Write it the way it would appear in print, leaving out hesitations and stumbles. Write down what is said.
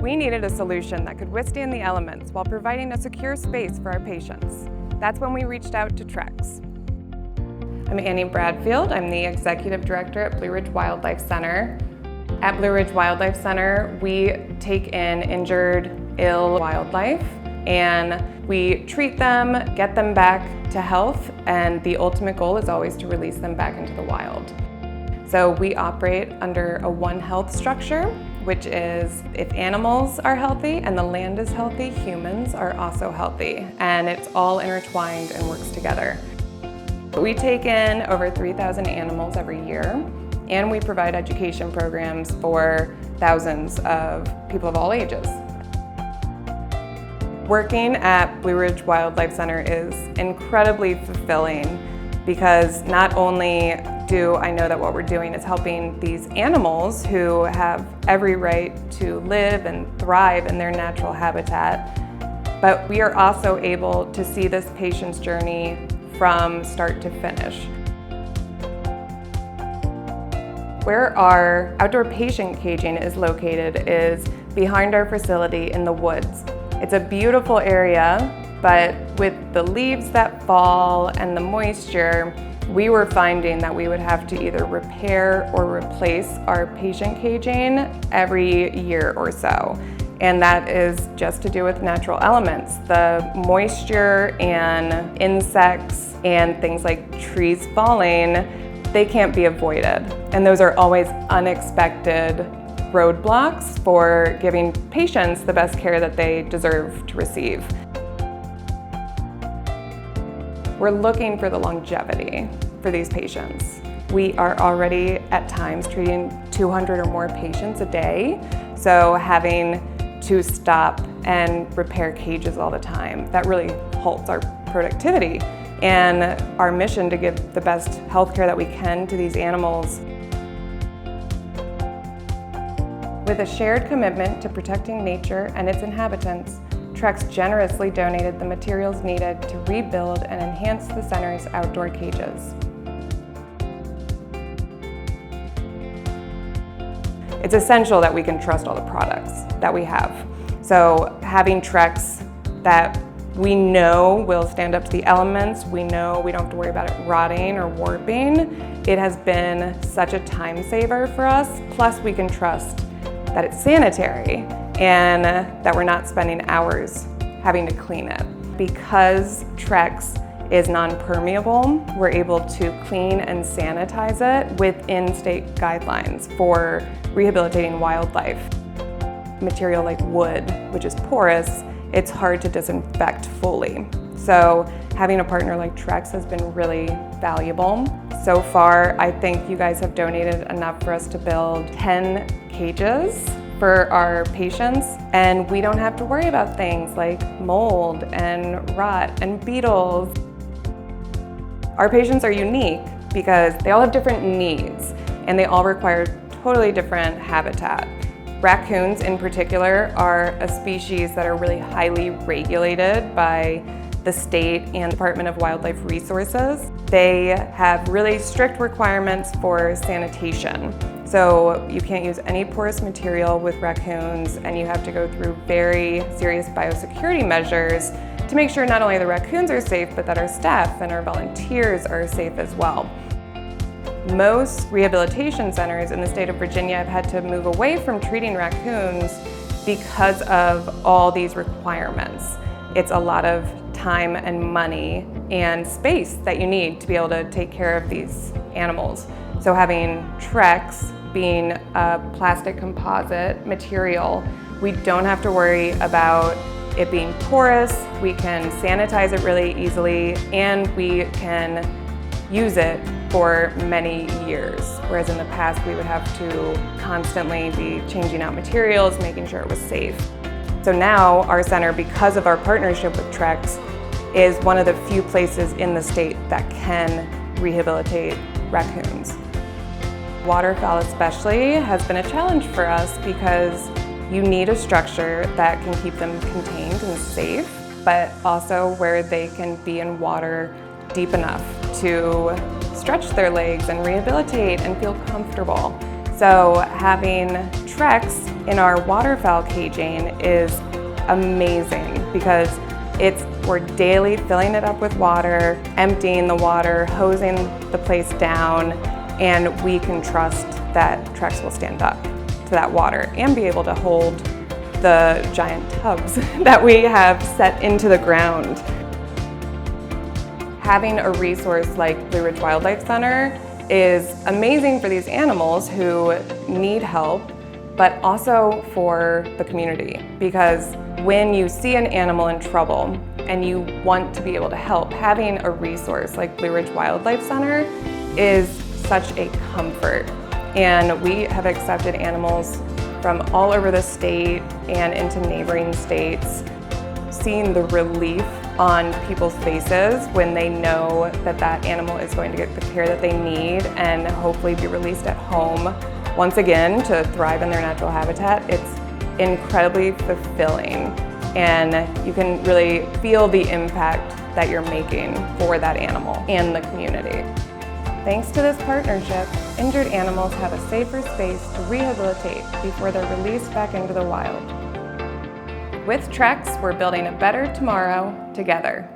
We needed a solution that could withstand the elements while providing a secure space for our patients. That's when we reached out to Trex. I'm Annie Bradfield. I'm the Executive Director at Blue Ridge Wildlife Center. At Blue Ridge Wildlife Center, we take in injured, ill wildlife, and we treat them, get them back to health, and the ultimate goal is always to release them back into the wild. So we operate under a One Health structure, which is if animals are healthy and the land is healthy, humans are also healthy, and it's all intertwined and works together. We take in over 3,000 animals every year, and we provide education programs for thousands of people of all ages. Working at Blue Ridge Wildlife Center is incredibly fulfilling because not only do I know that what we're doing is helping these animals who have every right to live and thrive in their natural habitat, but we are also able to see this patient's journey from start to finish. Where our outdoor patient caging is located is behind our facility in the woods. It's a beautiful area, but with the leaves that fall and the moisture, we were finding that we would have to either repair or replace our patient caging every year or so. And that is just to do with natural elements. The moisture and insects and things like trees falling, they can't be avoided. And those are always unexpected roadblocks for giving patients the best care that they deserve to receive. We're looking for the longevity for these patients. We are already at times treating 200 or more patients a day, so having to stop and repair cages all the time, that really halts our productivity and our mission to give the best healthcare that we can to these animals. With a shared commitment to protecting nature and its inhabitants, Trex generously donated the materials needed to rebuild and enhance the center's outdoor cages. It's essential that we can trust all the products that we have. So having Trex that we know will stand up to the elements, we know we don't have to worry about it rotting or warping, it has been such a time saver for us. Plus we can trust that it's sanitary and that we're not spending hours having to clean it. Because Trex is non-permeable, we're able to clean and sanitize it within state guidelines for rehabilitating wildlife. Material like wood, which is porous, it's hard to disinfect fully. So having a partner like Trex has been really valuable. So far, I think you guys have donated enough for us to build 10 cages for our patients, and we don't have to worry about things like mold and rot and beetles. Our patients are unique because they all have different needs and they all require totally different habitat. Raccoons in particular are a species that are really highly regulated by the state and Department of Wildlife Resources. They have really strict requirements for sanitation. So you can't use any porous material with raccoons, and you have to go through very serious biosecurity measures to make sure not only the raccoons are safe, but that our staff and our volunteers are safe as well. Most rehabilitation centers in the state of Virginia have had to move away from treating raccoons because of all these requirements. It's a lot of time and money and space that you need to be able to take care of these animals. So having Trex being a plastic composite material, we don't have to worry about it being porous, we can sanitize it really easily, and we can use it for many years. Whereas in the past, we would have to constantly be changing out materials, making sure it was safe. So now our center, because of our partnership with Trex, is one of the few places in the state that can rehabilitate raccoons. Waterfowl especially has been a challenge for us because you need a structure that can keep them contained and safe, but also where they can be in water deep enough to stretch their legs and rehabilitate and feel comfortable. So having Trex in our waterfowl caging is amazing because we're daily filling it up with water, emptying the water, hosing the place down, and we can trust that Trex will stand up to that water and be able to hold the giant tubs that we have set into the ground. Having a resource like Blue Ridge Wildlife Center is amazing for these animals who need help, but also for the community, because when you see an animal in trouble and you want to be able to help, having a resource like Blue Ridge Wildlife Center is such a comfort. And we have accepted animals from all over the state and into neighboring states. Seeing the relief on people's faces when they know that that animal is going to get the care that they need and hopefully be released at home once again to thrive in their natural habitat, it's incredibly fulfilling. And you can really feel the impact that you're making for that animal and the community. Thanks to this partnership, injured animals have a safer space to rehabilitate before they're released back into the wild. With Trex, we're building a better tomorrow together.